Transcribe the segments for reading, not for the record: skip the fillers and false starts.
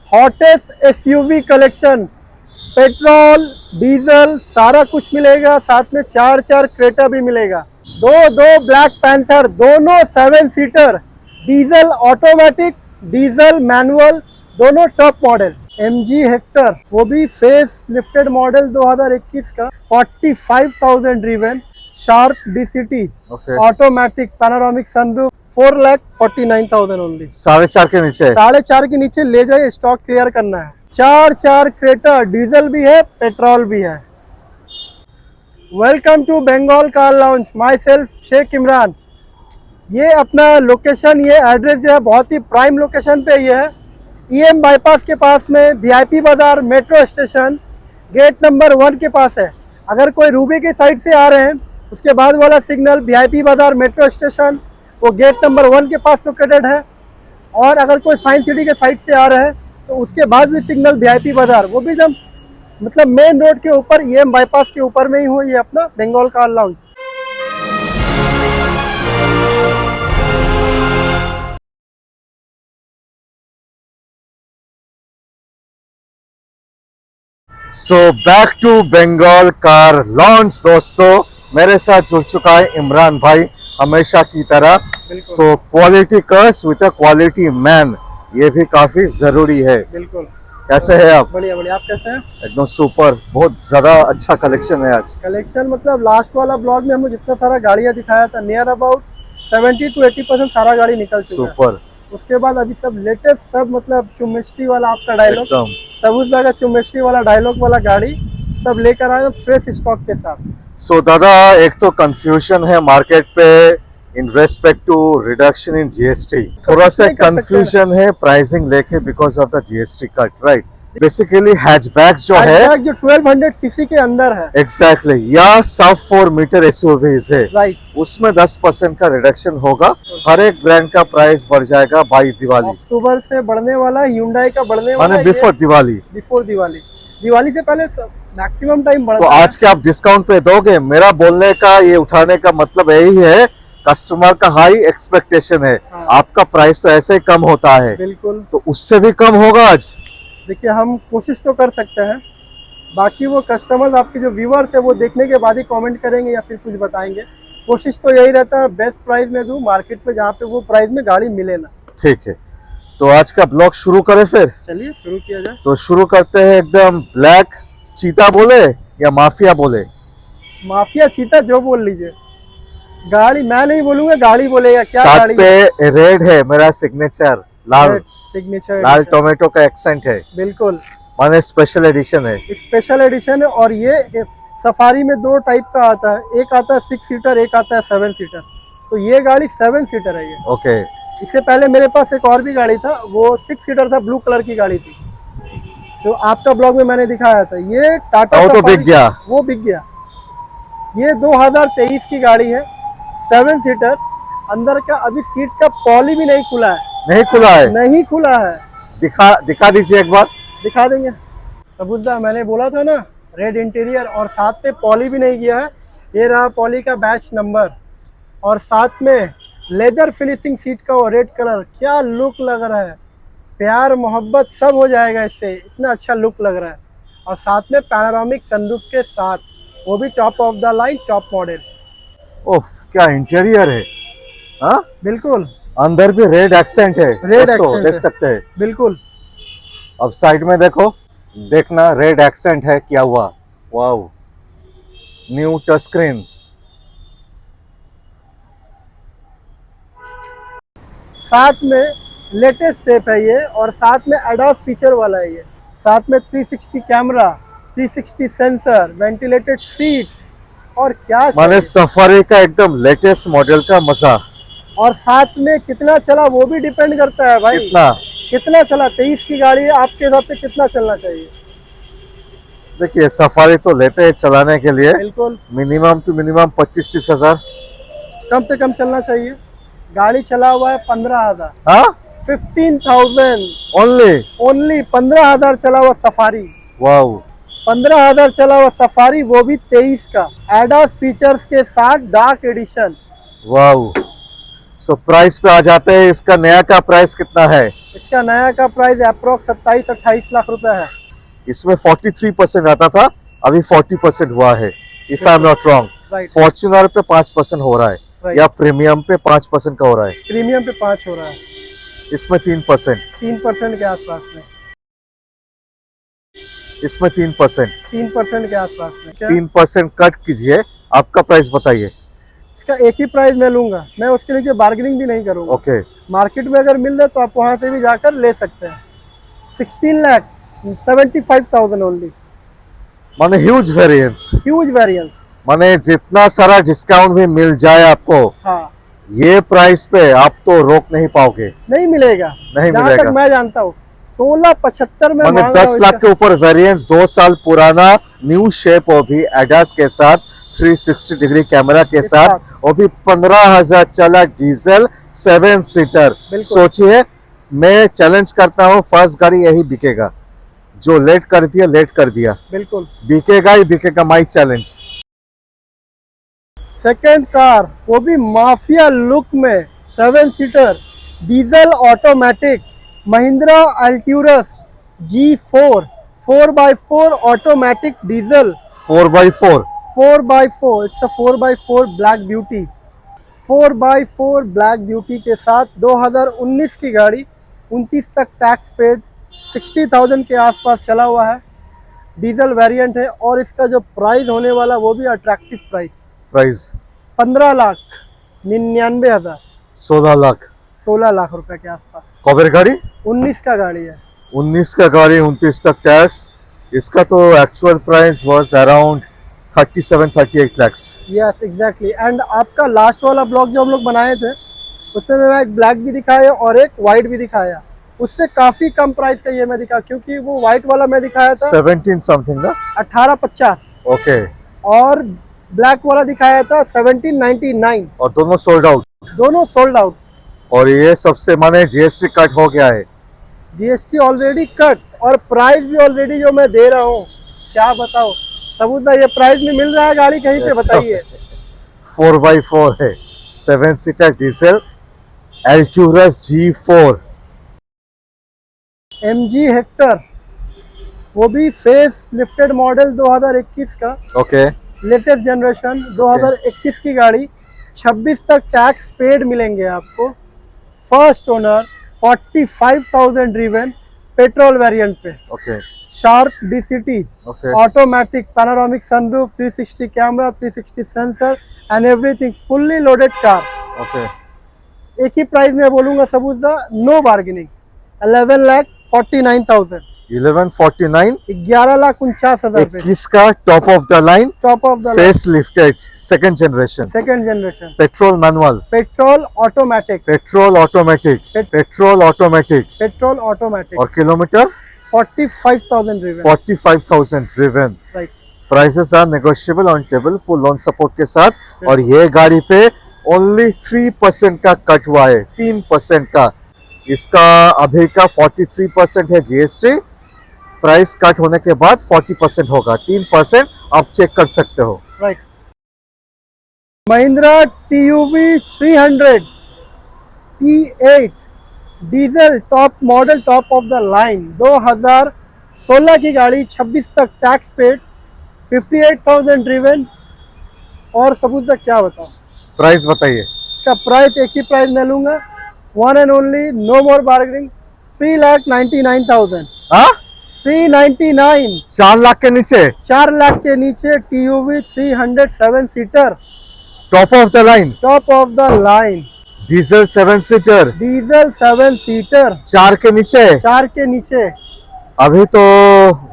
Hottest SUV collection, petrol diesel सारा कुछ मिलेगा, साथ में चार क्रेटा भी मिलेगा। दो ब्लैक पैंथर, दोनों 7 seater, diesel automatic, diesel manual, दोनों टॉप मॉडल। MG हेक्टर, वो भी फेस लिफ्टेड मॉडल 2021 का, 45,000 driven, sharp DCT, automatic, panoramic sunroof, 4,49,000 only. 4.5 के नीचे, 4.5 के नीचे ले जाइए, स्टॉक क्लियर करना है। चार क्रेटा, डीजल भी है, पेट्रोल भी है। Welcome to Bengal car launch, myself Sheikh Imran. ये अपना लोकेशन, ये एड्रेस जो है बहुत ही प्राइम लोकेशन पे ये है। EM बाईपास के पास में, VIP बाजार मेट्रो स्टेशन, गेट नंबर 1 के पास है। अगर कोई रूबी की साइड से आ रहे हैं, उसके बाद वाला सिग्नल VIP बाजार मेट्रो स्टेशन, वो गेट नंबर 1 के पास लोकेटेड है। और अगर कोई साइंस सिटी के साइड से आ रहे हैं तो उसके बाद भी सिग्नल VIP बाजार, वो भी एकदम मतलब मेन रोड के ऊपर, EM बाईपास के ऊपर में ही हो ये अपना Bengal car launch. So back to Bengal car launch. दोस्तों, मेरे साथ जुड़ चुका है इमरान भाई, हमेशा की तरह। So quality cars with a quality man, ये भी काफी जरूरी है। बिल्कुल। कैसे हैं आप? बढ़िया बढ़िया, आप कैसे हैं? एकदम सुपर, बहुत ज्यादा अच्छा कलेक्शन है आज। कलेक्शन मतलब लास्ट वाला ब्लॉग में हमने जितना सारा गाड़ियां दिखाया था, नियर अबाउट 70 to 80% सारा गाड़ी निकल चुका है। सुपर। उसके बाद अभी सब लेटेस्ट, सब मतलब चुमिस्ट्री वाला आपका डायलॉग, सब उस जगह चुमिस्ट्री वाला डायलॉग वाला गाड़ी सब लेकर आए फ्रेश स्टॉक के साथ। सो दादा, एक तो कंफ्यूजन है मार्केट पे in respect to reduction in GST, थोड़ा सा कंफ्यूजन है प्राइसिंग लेके because of the GST cut, right? Basically hatchbacks जो है, जो 1200 सीसी के अंदर है, एग्जैक्टली, या सब 4 मीटर SUVs है, राइट, उसमें 10% का रिडक्शन होगा। हर एक ब्रांड का प्राइस बढ़ जाएगा बाई दिवाली। अक्टूबर से बढ़ने वाला, Hyundai का बढ़ने वाला, बिफोर दिवाली, दिवाली से पहले मैक्सिमम टाइम बढ़ता तो है। आज के आप डिस्काउंट पे दोगे? मेरा बोलने का, ये उठाने का मतलब यही है, कस्टमर का हाई एक्सपेक्टेशन है। हाँ। आपका प्राइस तो ऐसे ही कम होता है, बिल्कुल, तो उससे भी कम होगा आज। देखिए हम कोशिश तो कर सकते हैं, बाकी वो कस्टमर्स, आपके जो व्यूअर्स है, वो देखने के बाद ही कमेंट करेंगे या फिर कुछ बताएंगे। कोशिश तो यही रहता है बेस्ट प्राइस में दूं मार्केट पे, जहाँ पे वो प्राइस में गाड़ी मिले ना। ठीक है, तो आज का ब्लॉग शुरू करें फिर? चलिए शुरू किया जाए। तो शुरू करते हैं। एकदम ब्लैक चीता बोले या माफिया बोले? माफिया चीता जो बोल लीजिए, गाड़ी मैं नहीं बोलूंगा, गाड़ी बोलेगा। क्या साथ गाड़ी पे रेड है मेरा सिग्नेचर, लाल सिग्नेचर, लाल टोमेटो का एक्सेंट है। बिल्कुल, माने स्पेशल एडिशन है। स्पेशल एडिशन है। और ये सफारी में 2 टाइप का आता है, एक आता है 6 सीटर, एक आता है 7 सीटर। तो ये गाड़ी 7 सीटर है ये। ओके। इससे पहले मेरे पास एक और भी गाड़ी था, वो 6 सीटर था, ब्लू कलर की गाड़ी थी, जो आपका ब्लॉग में मैंने दिखाया था। ये टाटा तो बिक गया, वो बिक गया। ये 2023 की गाड़ी है, 7 सीटर। अंदर का अभी सीट का पॉली भी नहीं खुला है। नहीं खुला है? नहीं खुला है। दिखा दीजिए एक बार। दिखा देंगे। सबूतदा, मैंने बोला था ना, रेड इंटीरियर और साथ में पॉली भी नहीं किया है। ये रहा पॉली का बैच नंबर, और साथ में लेदर फिनिशिंग सीट का वो रेड कलर, क्या लुक लग रहा है। प्यार मोहब्बत सब हो जाएगा इससे, इतना अच्छा लुक लग रहा है। और साथ में पैनोरामिक सनरूफ के साथ, वो भी top of the line, top model. ओफ, क्या इंटीरियर है। हाँ बिल्कुल, अंदर भी रेड एक्सेंट है, रेड एक्सेंट देख सकते हैं। बिल्कुल। अब साइड में देखो, देखना रेड एक्सेंट है क्या हुआ। Wow, new touch screen. साथ में लेटेस्ट शेप है ये, और साथ में एडॉस फीचर वाला है ये। साथ में 360 कैमरा, 360 सेंसर, वेंटिलेटेड सीट्स, और क्या माने सफारी का एकदम लेटेस्ट मॉडल का मजा। और साथ में कितना चला वो भी डिपेंड करता है भाई। कितना चला, 23 की गाड़ी है, आपके हिसाब से कितना चलना चाहिए? देखिए, सफारी तो लेते हैं चलाने के लिए, बिल्कुल मिनिमम टू मिनिमम 25-30 हजार कम से कम चलना चाहिए। गाड़ी चला हुआ है 15,000। हाँ, 15,000 ओनली 15,000 चला हुआ सफारी। वाओ, 15,000 चला हुआ सफारी, वो भी 23 का, एडॉस फीचर्स के साथ, dark edition. Wow. So price पे आ जाते हैं, इसका नया का प्राइस कितना है? इसका नया का प्राइस अप्रोक्स 27-28 लाख रुपए है। इसमें 43% आता था, अभी 40% हुआ है, if I am not wrong. Right, Fortuner पे 5% हो रहा है, राइट। या प्रीमियम पे 5% का हो रहा है, प्रीमियम पे 5 हो रहा है, इसमें 3%, 3% के आसपास में, इसमें 3%, 3% के आसपास में। क्या 3% कट कीजिए, आपका प्राइस बताइए। इसका एक ही प्राइस मैं लूंगा, मैं उसके नीचे बार्गेनिंग भी नहीं करूंगा। ओके, मार्केट में अगर मिल रहा तो आप वहां से भी जाकर ले सकते हैं। 16,75,000 ओनली। माने ह्यूज वेरिएंस, ह्यूज वेरिएंस। माने जितना सारा डिस्काउंट भी मिल जाए आपको, हाँ, ये प्राइस पे आप तो रोक नहीं पाओगे, नहीं मिलेगा, नहीं जहाँ मिलेगा। तक मैं जानता हूँ 16,75 में माने मांग रहा 10 हूँ लाख इसका। के ऊपर वेरिएंस, 2 साल पुराना न्यू शेप, वो भी एडास के साथ 360 डिग्री कैमरा के साथ, वो भी 15,000 चला डीजल 7 सीटर। बिल्कुल। सोचिए, मैं चैलेंज करता हूँ, फर्स्ट गाड़ी यही बिकेगा, जो लेट कर दिया लेट कर दिया, बिल्कुल। बिकेगा ही बिकेगा, माई चैलेंज। सेकंड कार, वो भी माफिया लुक में, 7 seater diesel automatic Mahindra Alturas G4 4x4 automatic diesel 4x4, 4x4। It's a 4x4 black beauty, 4x4 black beauty के साथ 2019 की गाड़ी, 29 तक टैक्स पेड, 60,000 के आसपास चला हुआ है, डीजल वेरिएंट है। और इसका जो प्राइस होने वाला वो भी attractive price, price 15,99,000, 16 lakh, 16 lakh रुपए के आसपास। कॉबर गाड़ी 19 का गाड़ी है। 19 का गाड़ी, 29 तक टैक्स, इसका तो actual price was around 37-38 lakhs। Yes exactly. And आपका लास्ट वाला ब्लॉग जो हम लोग बनाए थे उसमें मैं एक ब्लैक भी दिखाया और एक वाइट भी दिखाया, उससे काफी कम प्राइस का ये मैं दिखा, क्योंकि वो वाइट वाला मैं दिखाया था 17 समथिंग ना, 1850, ओके, और ब्लैक वाला दिखाया था 1799। और दोनों सोल्ड आउट। दोनों सोल्ड आउट। और ये सबसे माने जीएसटी कट हो गया है, जीएसटी ऑलरेडी कट, और प्राइस भी ऑलरेडी जो मैं दे रहा हूँ, क्या बताओ सबूत, ये प्राइस में मिल रहा है गाड़ी कहीं पे, बताइए। 4x4 है, 7 seater diesel Alturas G4, MG Hector, वो भी फेस लिफ्टेड मॉडल 2021 का, ओके, लेटेस्ट जनरेशन 2021 की गाड़ी, 26 तक टैक्स पेड मिलेंगे आपको, first owner, 45,000 driven, petrol variant पे, okay, sharp DCT, okay, automatic panoramic sunroof, 360 camera, 360 sensor and everything, fully loaded car. Okay. एक ही प्राइस में बोलूंगा सबूजा, नो बार्गेनिंग, 11,49,000, 1149, 11,49,000 रुपए, 21 का top of the line, top of the face lifted, second generation, second generation, petrol manual, petrol automatic, petrol automatic, petrol automatic, petrol automatic, और kilometre 45,000 driven. 45,000 driven. Right, prices are negotiable on table, full loan support के साथ। और ये गाड़ी पे only 3% का cut हुआ है, 3% का। इसका अभी का 43% है जीएसटी, प्राइस कट होने के बाद 40% होगा, 3% आप चेक कर सकते हो। Right. Mahindra TUV 300 T8 diesel top model, top of the line, 2016 की गाड़ी, 26 तक टैक्स पेड, 58,000 ड्रिवन। और सबूत तक क्या बताओ, प्राइस बताइए। इसका प्राइस एक ही प्राइस मैं लूंगा, one and only, no more bargaining, 3,99,000, हाँ, 399, 4 लाख के नीचे, 4 लाख के नीचे, TUV 300 7 seater, top of the line, top of the line, diesel 7 seater, diesel 7 seater, 4 के नीचे। 4 के नीचे। अभी तो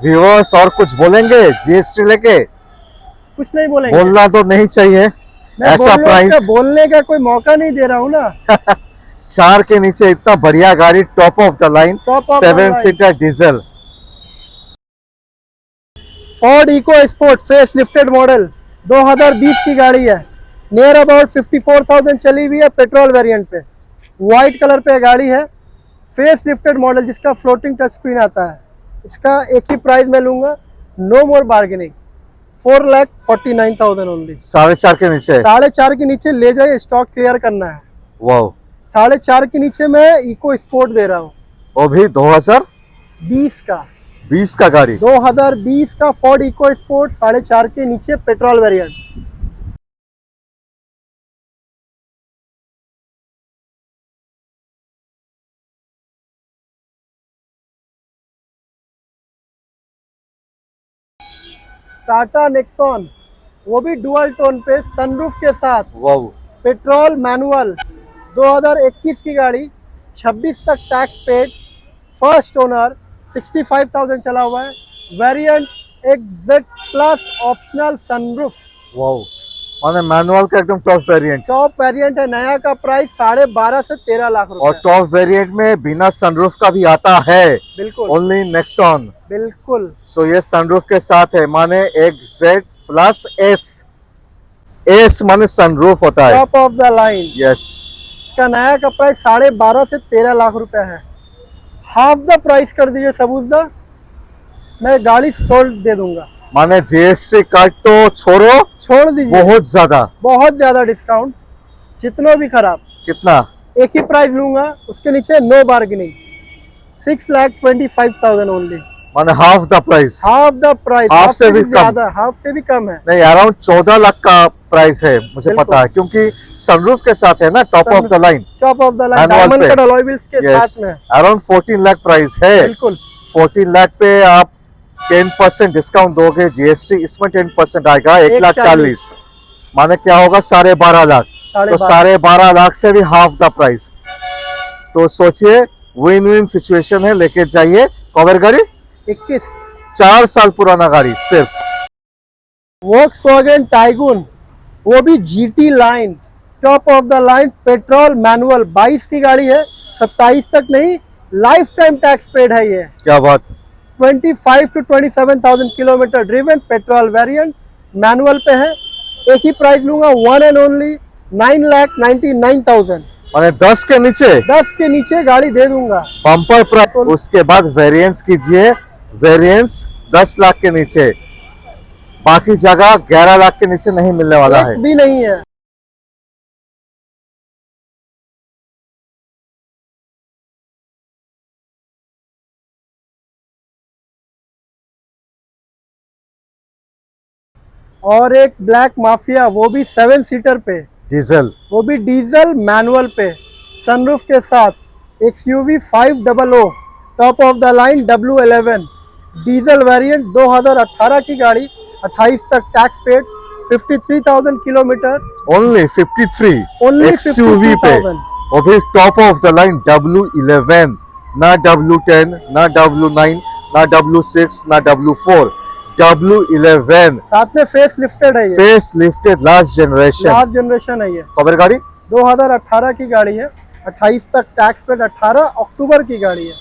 व्यूअर्स और कुछ बोलेंगे जीएसटी लेके, कुछ नहीं बोलेंगे, बोलना तो नहीं चाहिए, मैं ऐसा प्राइस। बोलने का कोई मौका नहीं दे रहा हूँ ना। 4 के नीचे इतना बढ़िया गाड़ी, top of the line, Top of the 7 line. Seater diesel. Ford EcoSport face lifted model, 2020 की गाड़ी है, नियर अबाउट 54,000 चली हुई है, पेट्रोल वेरिएंट पे, वाइट कलर पे गाड़ी है, फेस लिफ्टेड मॉडल जिसका फ्लोटिंग टच स्क्रीन आता है। इसका एक ही प्राइस मैं लूंगा, नो मोर बार्गेनिंग, 4,49,000 ओनली। 4.5 के नीचे, 4.5 के नीचे ले जाइए, स्टॉक क्लियर करना है। वाओ, 4.5 के नीचे मैं इको स्पोर्ट दे रहा हूँ, वो भी 2020 20 का का गाड़ी। 2020 का फोर्ड इको स्पोर्ट 4.5 के नीचे पेट्रोल वेरिएंट। टाटा नेक्सॉन, वो भी डुअल टोन पे सनरूफ के साथ, वाओ, पेट्रोल मैनुअल, 2021 की गाड़ी, 26 तक टैक्स पेड, फर्स्ट ओनर, 65,000 चला हुआ है, variant XZ plus optional sunroof, wow, माने मैनुअल का एकदम टॉप वेरिएंट। टॉप वेरिएंट है। नया का प्राइस 12.5 से 13 लाख और रुपए। टॉप वेरिएंट में बिना सनरूफ का भी आता है, बिल्कुल ओनली नेक्सॉन। बिल्कुल। सो ये सनरूफ के साथ है, माने XZ प्लस एस माने सनरूफ होता है। Top of the line. Yes, इसका नया का प्राइस 12.5 से 13 लाख रुपए है। हाफ द प्राइस कर दीजिए सबूजदा, मैं गाड़ी सोल्ड दे दूंगा। माने जीएसटी कट तो छोड़ो, छोड़ दीजिए, बहुत ज्यादा डिस्काउंट, जितनों भी खराब। कितना? एक ही प्राइस लूंगा, उसके नीचे नो बार्गेनिंग, 6,25,000 ओनली। माने half the price. Half the price, half से भी ज्यादा, हाफ से भी कम है। नहीं, अराउंड 14 लाख का प्राइस है, मुझे बिल्कुल। पता है, क्योंकि सनरूफ के साथ है ना, top of the line. Top of the line, Manual diamond पे। कट अलॉय व्हील्स के साथ में। अराउंड 14 लाख प्राइस है। बिल्कुल 14 लाख पे आप 10% डिस्काउंट दोगे, जीएसटी इसमें 10% आएगा, 1,40,000। माने क्या होगा, 12.5 लाख। तो 12.5 लाख से भी हाफ द प्राइस। तो सोचिए, विन विन सिचुएशन है, लेके जाइए। कवर गाड़ी 21, 4 साल पुराना गाड़ी सिर्फ। वोक्सवैगन टाइगून, वो भी GT line, top of the line, petrol manual, 22 की गाड़ी है, 27 तक नहीं, लाइफ टाइम टैक्स पेड है ये। क्या बात। 25 to 27,000 kilometre driven, petrol variant, manual पे है। एक ही प्राइस लूंगा, वन एंड ओनली 9,99,000। माने 10 के नीचे, 10 के नीचे गाड़ी दे दूंगा। Bumper price. उसके बाद वेरिएंट्स कीजिए, वेरिएंट्स 10 लाख के नीचे, बाकी जगह 11 लाख के नीचे नहीं मिलने वाला है। एक भी नहीं है। और एक ब्लैक माफिया, वो भी 7 सीटर पे, डीजल, वो भी डीजल मैनुअल पे, सनरूफ के साथ, XUV 500, top of the line, W11, diesel variant, 2018 की गाड़ी, 28 तक tax paid, 53,000 kilometre, only 53, only XUV पे, 53,000। वो भी top of the line, W11, ना W10, ना W9, ना W6, ना W4, W11, साथ में फेस लिफ्टेड है ये, फेस लिफ्टेड लास्ट जनरेशन है ये। कवर गाड़ी 2018 की गाड़ी है, 28 तक टैक्स पेड, 18 अक्टूबर की गाड़ी है,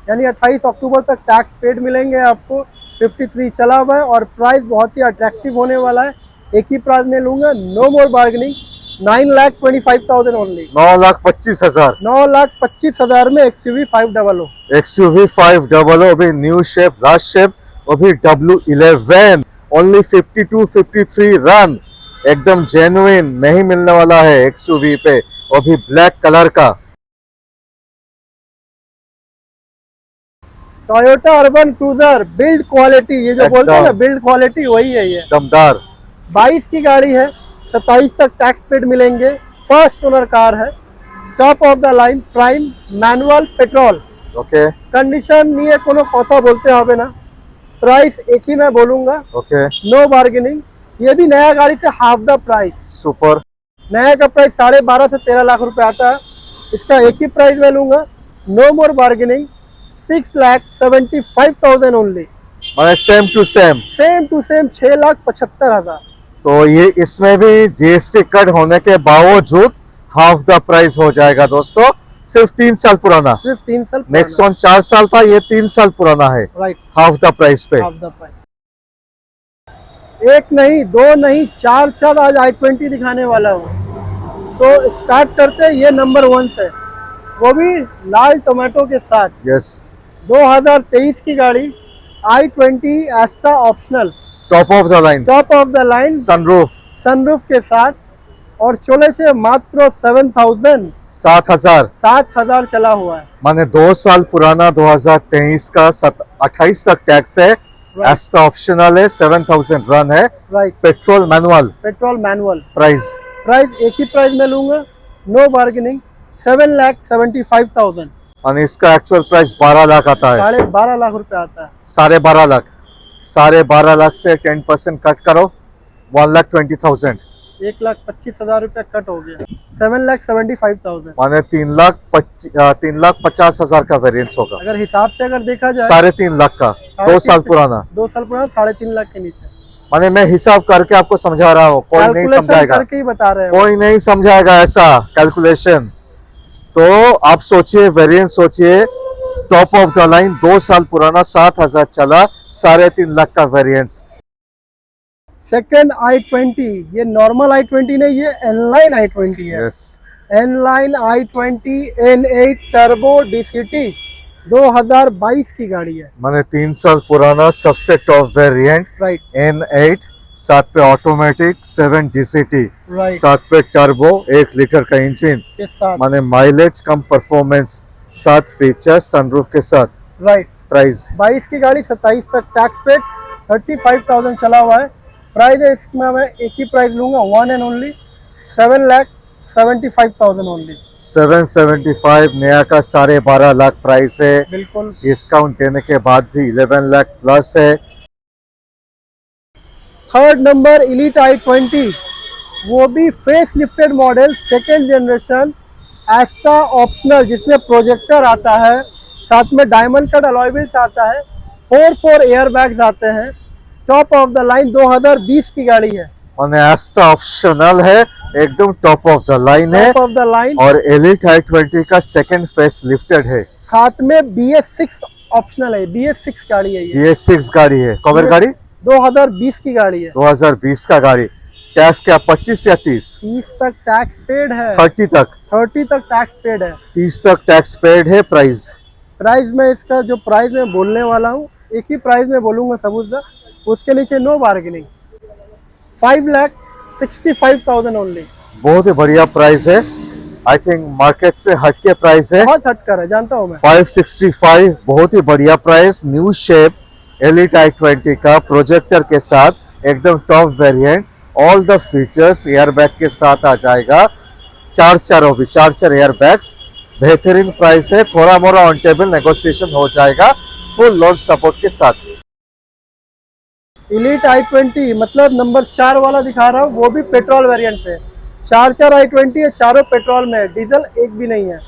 यानी 28 अक्टूबर तक टैक्स पेड मिलेंगे आपको। 53 चला हुआ है और प्राइस बहुत ही अट्रैक्टिव होने वाला है। एक ही प्राइस में लूंगा, नो मोर बार्गेनिंग, 9,25,000 ओनली। 9,25,000। 9,25,000 में XUV 500, XUV 500 भी न्यू शेप, लास्ट शेप, वो भी W11, ओनली 52-53 रन, एकदम जेन्युइन, नहीं मिलने वाला है XUV पे, वो भी ब्लैक कलर का। Toyota urban cruiser, build quality, ये जो बोलते हैं ना एकदम। बिल्ड क्वालिटी, वही है ये। दमदार। 22 की गाड़ी है, 27 तक टैक्स पेड मिलेंगे, फर्स्ट ओनर कार है, top of the line, prime manual, petrol, okay condition नहीं है, कोनो कथा बोलते হবে ना। प्राइस एक ही मैं बोलूंगा, ओके, नो बार्गेनिंग। ये भी नया गाड़ी से हाफ द प्राइस। सुपर। नया का प्राइस 12.5 से 13 लाख रुपए आता है, इसका एक ही प्राइस मैं लूंगा, नो मोर बार्गेनिंग, 6,75,000 ओनली। माने सेम टू सेम, 6,75,000। तो ये इसमें भी जीएसटी कट होने के बावजूद हाफ द प्राइस हो जाएगा दोस्तों। सिर्फ 3 साल पुराना, सिर्फ 3 साल। नेक्सॉन 4 साल था, ये 3 साल पुराना है, राइट, हाफ द प्राइस पे। Half the price. एक नहीं, दो नहीं, चार आज i20 दिखाने वाला हूँ। तो स्टार्ट करते हैं, ये नंबर 1 से, वो भी लाल टोमेटो के साथ। यस, 2023 की गाड़ी, i20 एस्टा optional, top of the line, top of the line, sunroof, sunroof के साथ, और चले से मात्र 7000 7,000 चला हुआ है। माने 2 साल पुराना 2023 का 28 तक टैक्स है। Right. एस्टा ऑप्शनल है, 7000 रन है, right, petrol manual. Petrol manual. Price price एक ही प्राइस में लूंगा, नो बार्गेनिंग, 7,75,000। और इसका एक्चुअल प्राइस 12 लाख आता है। 12.5 लाख रुपए आता है। 12.5 लाख, 12.5 लाख से 10% कट करो, 1,20,000 1,25,000 रुपया कट हो गया, 7,75,000। माने 3,50,000 का वेरिएंस होगा। अगर हिसाब से अगर देखा जाए 3.5 लाख का, 2 साल पुराना। 2 साल पुराना 3.5 लाख के नीचे। माने मैं हिसाब करके आपको समझा रहा हूँ, कोई नहीं कैलकुलेशन समझाएगा, करके ही बता रहे हैं। कोई नहीं समझाएगा ऐसा कैलकुलेशन। तो आप सोचिए, वेरिएंट सोचिए, टॉप ऑफ द लाइन 2 साल पुराना 7,000 चला, 3.5 लाख का वेरिएंस। सेकंड i20, ये नॉर्मल i20 नहीं, ये N-Line i20 है। Yes, N-Line i20 N8 turbo DCT 2022 की गाड़ी है। माने 3 साल पुराना सबसे टॉप वेरिएंट राइट, N8, 7 पे ऑटोमेटिक, 7 DCT, राइट 7 पे टर्बो, 1 लीटर का इंजन, के साथ। माने माइलेज कम परफॉर्मेंस, 7 फीचर सनरूफ के साथ। राइट, प्राइस 22 की गाड़ी 27 तक टैक्स पेड, 35,000 चला हुआ है। प्राइस है इसमें मैं एक ही प्राइस लूंगा, वन एंड ओनली 7,75,000 ओनली। 775 नया का 12.5 लाख प्राइस है। बिल्कुल। डिस्काउंट देने के बाद भी 11 लाख प्लस है। थर्ड नंबर इलीट i20, वो भी face lifted model, second generation, Asta optional, जिसमें प्रोजेक्टर आता है, साथ में डायमंड कट अलॉय व्हील्स आता है, 4 एयर बैग्स आते हैं। टॉप ऑफ द लाइन 2020 की गाड़ी है। माने एस्टा ऑप्शनल है, एकदम टॉप ऑफ द लाइन है। टॉप ऑफ द लाइन, और एलिट i20 का सेकंड फेस लिफ्टेड है। साथ में BS6 ऑप्शनल है। BS6 गाड़ी है ये। ये 6 गाड़ी है। कवर गाड़ी 2020 की गाड़ी है। 2020 का गाड़ी। टैक्स क्या 25 या 30? 30 तक टैक्स पेड है। 30 तक 30 तक टैक्स पेड है। 30 तक टैक्स पेड है। प्राइस में इसका जो प्राइस मैं बोलने वाला हूँ, एक ही प्राइस में बोलूंगा सबूत, उसके नीचे नो बार्गेनिंग, 5,65,000 ओनली। बहुत ही बढ़िया प्राइस है। आई थिंक मार्केट से हटके प्राइस है। बहुत हटकर है, जानता हूँ मैं। 565 बहुत ही बढ़िया price. New shape elite i20 का प्रोजेक्टर के साथ, एकदम top variant, all the features, air bag के साथ आ जाएगा। 4 एयर बैग्स। बेहतरीन प्राइस है। थोड़ा मोड़ा ऑन टेबल नेगोशिएशन हो जाएगा, फुल लोन सपोर्ट के साथ। इलीट i20 मतलब नंबर 4 वाला दिखा रहा हूँ, वो भी पेट्रोल वेरिएंट पे। 4 i20 है, चारों पेट्रोल में है, डीजल एक भी नहीं है।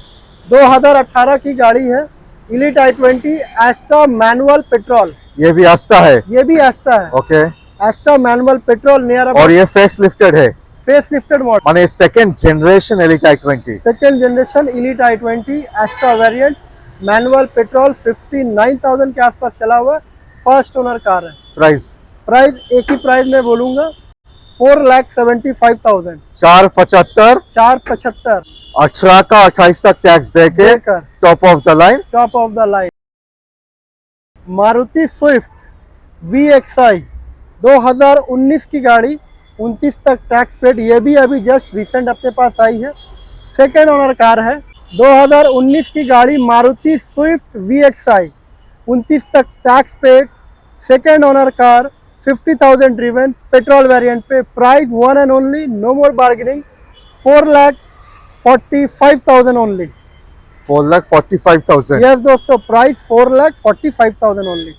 2018 की गाड़ी है, इलीट i20 एस्टा मैनुअल पेट्रोल। ये भी आस्था है। ये भी एस्टा है। ओके। एस्टा मैनुअल पेट्रोल नियर और ये फेस लिफ्टेड है। फेस लिफ्टेड मॉडल, माने second generation elite i20। Second generation elite i20 एस्टा variant, manual petrol, 59,000 के आसपास चला हुआ है। फर्स्ट ओनर कार है। प्राइस एक ही प्राइस में बोलूंगा, 4,75,000। 475। 475 18 का 28 तक टैक्स देके top of the line. Top of the line. Maruti Swift VXI 2019 की गाड़ी, 29 तक टैक्स पेड। ये भी अभी जस्ट रिसेंट अपने पास आई है, सेकेंड ओनर कार है। 2019 की गाड़ी मारुति स्विफ्ट VXI, 29 तक tax paid, second owner car, 50,000 driven, petrol variant पे। Price one and only, no more bargaining, 4,45,000 only. 4,45,000। Yes दोस्तों, price 4,45,000 only.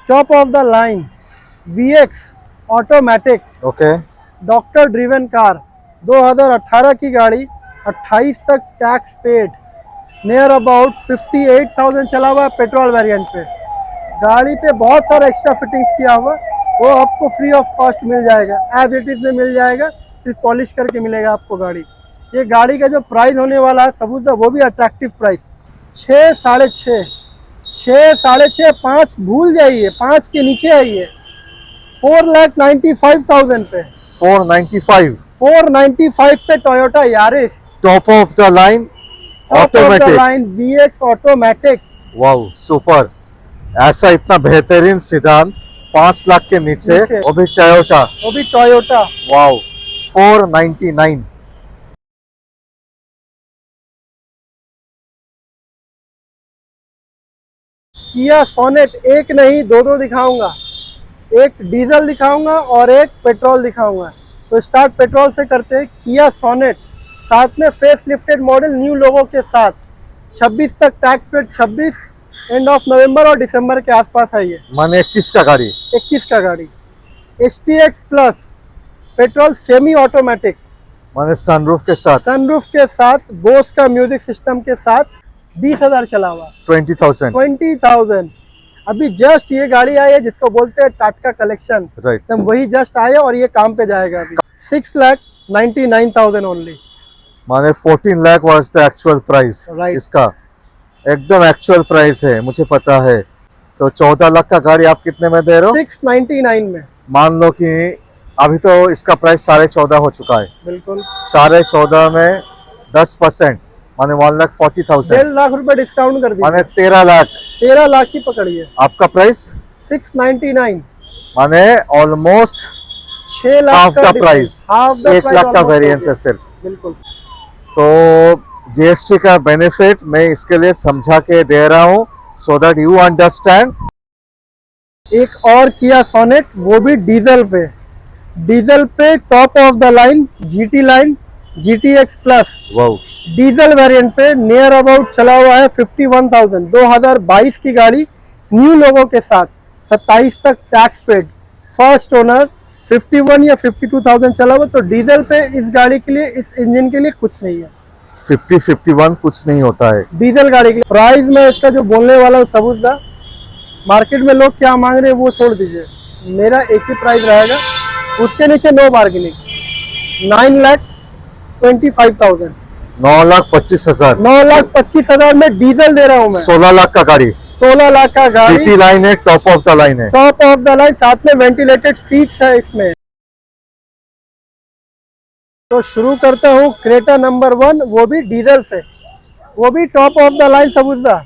Top of the line VX automatic, okay. Doctor driven car, 2018 की गाड़ी, 28 तक tax paid, near about 58,000 चला हुआ है petrol variant पे। गाड़ी पे बहुत सारा एक्स्ट्रा फिटिंग्स किया हुआ, वो आपको फ्री ऑफ कॉस्ट मिल जाएगा, एज इट इज़ में मिल जाएगा, सिर्फ पॉलिश करके मिलेगा आपको गाड़ी। ये गाड़ी का जो प्राइस होने वाला है सबूत, वो भी अट्रैक्टिव प्राइस, 6, 6.5, 6, 6.5, 5 भूल जाइए, 5 के नीचे आइए, 4,95,000 पे। 495 पे Toyota Yaris, top of the line automatic line VX automatic, wow super. ऐसा इतना बेहतरीन सिडान 5 लाख के नीचे, नीचे। वो भी टोयोटा, वो भी टोयोटा। वाओ 499। किया सोनेट एक नहीं दो दो दिखाऊंगा, एक डीजल दिखाऊंगा और एक पेट्रोल दिखाऊंगा। तो स्टार्ट पेट्रोल से करते हैं। किया सोनेट साथ में फेस लिफ्टेड मॉडल न्यू लोगों के साथ, 26 तक tax paid, 26 end of November और दिसंबर के आसपास है ये। माने 21 का गाड़ी, 21 का गाड़ी। STX plus petrol semi automatic, माने सनरूफ के साथ, सनरूफ के साथ, बोस का म्यूजिक सिस्टम के साथ, 20,000 चला हुआ। 20,000। 20,000। अभी जस्ट ये गाड़ी आई है जिसको बोलते हैं टाटका कलेक्शन, राइट। एकदम वही जस्ट आया और ये काम पे जाएगा अभी। 6,99,000 ओनली। माने 14 lakh was the actual price Right. इसका, एकदम एक्चुअल प्राइस है, मुझे पता है। तो 14 लाख का गाड़ी आप कितने में दे रहे हो? 699 में। मान लो कि अभी तो इसका प्राइस 14.5 हो चुका है, बिल्कुल 14.5 में 10% माने 1,40,000, 1.5 लाख रुपए डिस्काउंट कर माने दिया, 13 लाख। 13 लाख ही पकड़िए। आपका प्राइस 699, माने ऑलमोस्ट 6 लाख हाफ का difference, price, half the 1 price lakh का almost हो वेरिएंस गया। है सिर्फ। बिल्कुल। तो जीएसटी का बेनिफिट मैं इसके लिए समझा के दे रहा हूँ, सो दैट यू अंडरस्टैंड। एक और किया सोनेट, वो भी डीजल पे, डीजल पे top of the line GT line GTX plus wow diesel variant पे नियर अबाउट चला हुआ है 51,000। 2022 की गाड़ी न्यू लोगों के साथ, 27 तक टैक्स पेड, फर्स्ट ओनर, 51 या 52,000 चला हुआ। तो डीजल पे इस गाड़ी के लिए, इस इंजन के लिए कुछ नहीं है। 50-51 कुछ नहीं होता है। डीजल गाड़ी के लिए प्राइस में इसका जो बोलने वाला हूँ सबूतदा, मार्केट में लोग क्या मांग रहे हैं वो छोड़ दीजिए, मेरा एक ही प्राइस रहेगा, उसके नीचे नो बार्गेनिंग। 9,25,000, 9,25,000, 9,25,000 में डीजल दे रहा हूँ मैं। 16 लाख का गाड़ी, 16 लाख का गाड़ी, जीटी लाइन है, टॉप ऑफ द लाइन है। टॉप ऑफ द लाइन, साथ में वेंटिलेटेड सीट्स है इसमें। तो शुरू करता हूँ क्रेटा नंबर 1, वो भी डीजल से, वो भी टॉप ऑफ द लाइन सबूतदा।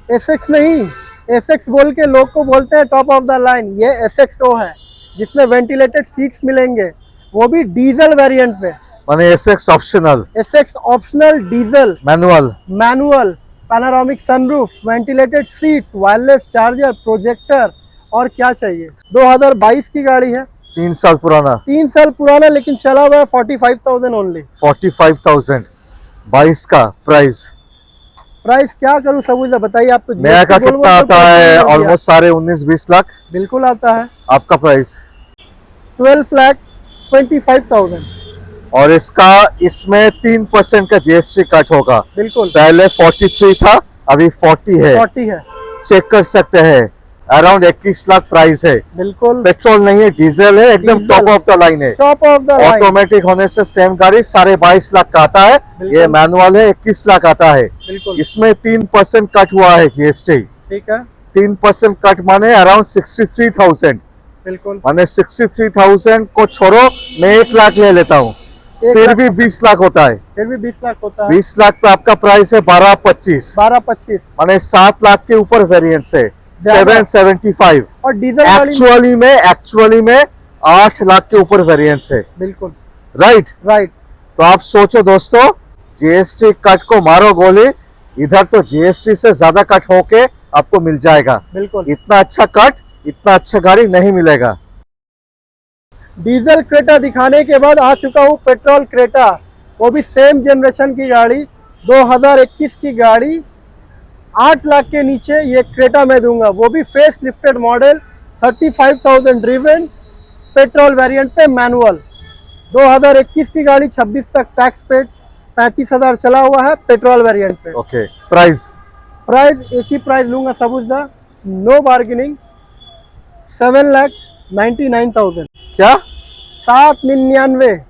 SX नहीं, SX बोल के लोग को बोलते हैं टॉप ऑफ द लाइन, ये SXO है जिसमें वेंटिलेटेड सीट्स मिलेंगे, वो भी डीजल वेरिएंट पे। माने SX optional, SX optional diesel, manual, manual, panoramic sunroof, ventilated seats, wireless charger, projector, और क्या चाहिए। 2022 की गाड़ी है, 3 साल पुराना, 3 साल पुराना, लेकिन चला हुआ है 45,000 ओनली। 45,000, 22 का प्राइस। प्राइस क्या करूं सबूत बताइए आप। तो नया का GST कितना आता है? ऑलमोस्ट सारे 19-20 लाख। बिल्कुल आता है। आपका प्राइस 12,25,000। और इसका, इसमें 3% का जीएसटी कट होगा। बिल्कुल पहले 43 था, अभी 40 है, 40 है। चेक कर सकते हैं। अराउंड 21 लाख प्राइस है। बिल्कुल पेट्रोल नहीं है, डीजल है, एकदम diesel. Top of the line है। Top of the line, automatic होने से सेम गाड़ी 22.5 लाख का आता है, बिल्कुल। ये मैनुअल है 21 लाख आता है। बिल्कुल इसमें 3% कट हुआ है जीएसटी। ठीक है। 3% कट माने अराउंड 63,000, बिल्कुल माने 63,000 को छोड़ो, मैं 1 लाख ले लेता हूँ, 1 फिर लाख भी 20 लाख होता है। फिर भी 20 लाख होता है। 20 लाख पे आपका प्राइस है 12-25, 12-25 माने 7 लाख के ऊपर वेरिएंस है, ज्यादा। 775। और डीजल गाड़ी एक्चुअली में 8 लाख के ऊपर वेरिएंस है। बिल्कुल राइट। राइट। तो आप सोचो दोस्तों, जीएसटी कट को मारो गोली, इधर तो जीएसटी से ज्यादा कट होके आपको मिल जाएगा। बिल्कुल इतना अच्छा कट, इतना अच्छा गाड़ी नहीं मिलेगा। डीजल क्रेटा दिखाने के बाद आ चुका हूँ पेट्रोल क्रेटा, वो भी सेम जनरेशन की गाड़ी, 2021 की गाड़ी, 8 लाख के नीचे ये क्रेटा मैं दूंगा, वो भी face lifted model, 35,000 driven, petrol variant पे, मैनुअल, 2021 की गाड़ी, 26 तक टैक्स पेड, 35,000 चला हुआ है, पेट्रोल वेरिएंट पे। ओके, प्राइस प्राइस एक ही प्राइस लूंगा सबूतदा, नो बार्गेनिंग, 7,99,000। क्या? 799,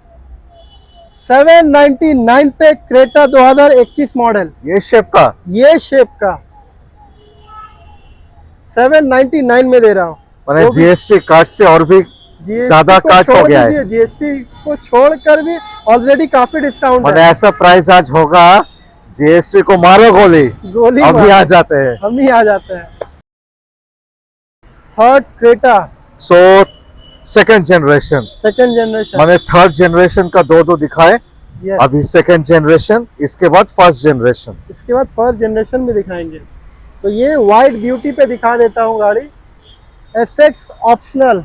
799 पे क्रेटा 2021 मॉडल, ये शेप का, ये शेप का 799 में दे रहा हूँ। मैंने जीएसटी काट से और भी ज्यादा काट हो गया है। जीएसटी को छोड़कर भी ऑलरेडी काफी डिस्काउंट मैंने है। ऐसा प्राइस आज होगा जीएसटी को मारो गोली, गोली अभी मारो। आ जाते हैं। हम ही आ जाते हैं। Third Creta so second generation, second generation. मैंने थर्ड जनरेशन का दो दिखाए, यस, अभी सेकंड जनरेशन, इसके बाद फर्स्ट जनरेशन। इसके बाद फर्स्ट जनरेशन भी दिखाएंगे। तो ये वाइट ब्यूटी पे दिखा देता हूँ गाड़ी। SX optional,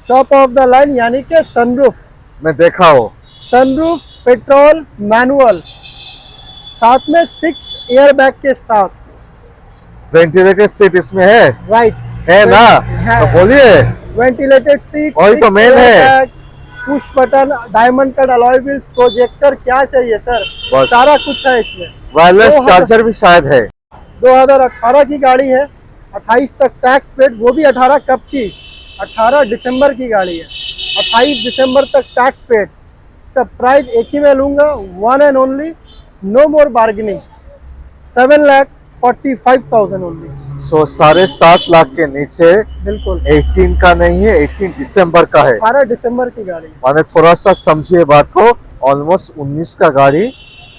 top of the line, यानी कि सनरूफ। मैं देखा हो, सनरूफ, पेट्रोल, मैनुअल, साथ में 6 एयर बैग के साथ। वेंटिलेटेड सीट इसमें है राइट, ना? है। तो बोलिए। वेंटिलेटेड सीट, वही तो main है। Push button, diamond cut alloy wheels, projector, क्या चाहिए सर, बस। सारा कुछ है इसमें। वायरलेस 2000 चार्जर भी शायद है। 2018 की गाड़ी है, 28 तक टैक्स पेड, वो भी 18 कब की, 18 दिसंबर की गाड़ी है, 28 दिसंबर तक टैक्स पेड। इसका प्राइस एक ही मैं लूंगा, one and only, no more bargaining, 7,45,000 only. So 7.5 lakh के नीचे, बिल्कुल, 18 का नहीं है, 18 दिसंबर का है। 18 दिसंबर की गाड़ी है। माने थोड़ा सा समझिए बात को, ऑलमोस्ट 19 का गाड़ी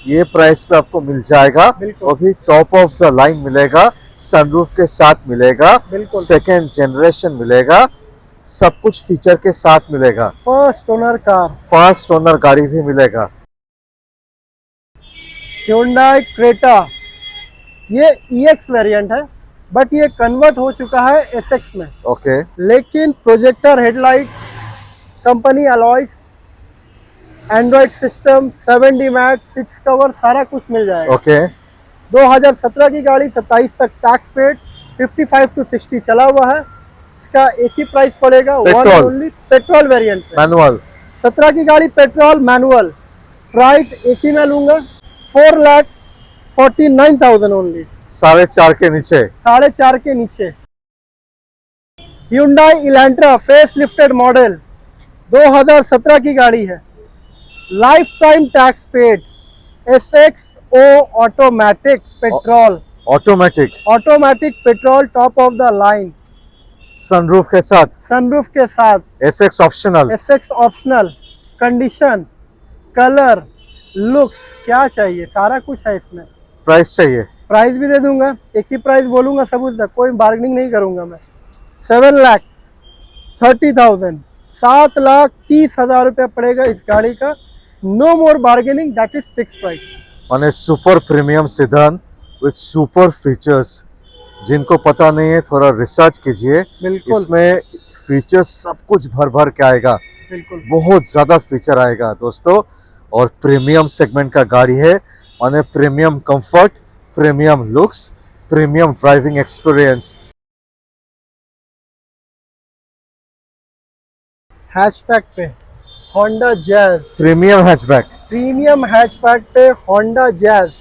ये प्राइस पे आपको मिल जाएगा। बिल्कुल। वो भी टॉप ऑफ द लाइन मिलेगा, सनरूफ के साथ मिलेगा, बिल्कुल। सेकेंड जनरेशन मिलेगा, सब कुछ फीचर के साथ मिलेगा। First owner car, first owner गाड़ी भी मिलेगा। Hyundai क्रेटा, ये EX वेरिएंट है, बट ये कन्वर्ट हो चुका है SX में। ओके, लेकिन projector headlight, company alloys, Android system, 7D mat, 6 cover, सारा कुछ मिल जाएगा। ओके। 2017 की गाड़ी, 27 तक टैक्स पेड, 55 to 60 चला हुआ है। इसका एक ही प्राइस पड़ेगा, पेट्रोल। ओनली, पेट्रोल वेरिएंट पे। मैनुअल। 17 की गाड़ी, पेट्रोल, मैनुअल, प्राइस एक ही मैं लूंगा, 4,49,000 ओनली, 4.5 के नीचे। 4.5 के नीचे। Hyundai Elantra face lifted model, 2017 की गाड़ी है, life time tax paid, SXO automatic petrol, automatic, petrol, top of the line, sunroof के साथ, सनरूफ के साथ, SX optional. SX optional, condition, colour, looks, क्या चाहिए, सारा कुछ है इसमें। प्राइस चाहिए, प्राइस भी दे दूंगा, एक ही प्राइस बोलूंगा सब उस तक, कोई बार्गेनिंग नहीं करूंगा मैं। 7,30,000, 7,30,000 रुपया पड़ेगा इस गाड़ी का, no more bargaining, that is fix price. माने super premium sedan with super features. जिनको पता नहीं है थोड़ा रिसर्च कीजिए, बिल्कुल। इसमें फीचर्स सब कुछ भर भर के आएगा, बिल्कुल, बहुत ज्यादा फीचर आएगा दोस्तों। और प्रीमियम सेगमेंट का गाड़ी है, माने premium comfort, premium looks, premium driving experience. Hatchback पे Honda Jazz, premium hatchback, premium hatchback पे होंडा जैज,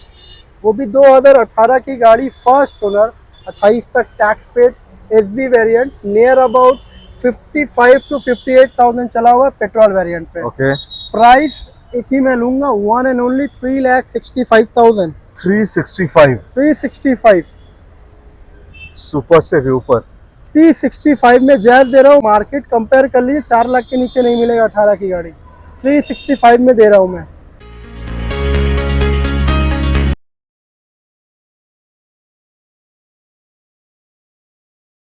वो भी 2018 की गाड़ी, फर्स्ट ओनर, 28 तक tax paid, SV variant, near about 55 to 58,000 चला हुआ, पेट्रोल वेरिएंट पे। ओके। प्राइस एक ही मैं लूंगा, वन एंड ओनली, 3,65,000, 365, सुपर से भी ऊपर। 365 में जैज दे रहा हूँ। मार्केट कंपेयर कर लीजिए, 4 लाख के नीचे नहीं मिलेगा 18 की गाड़ी, 365 में दे रहा हूँ मैं।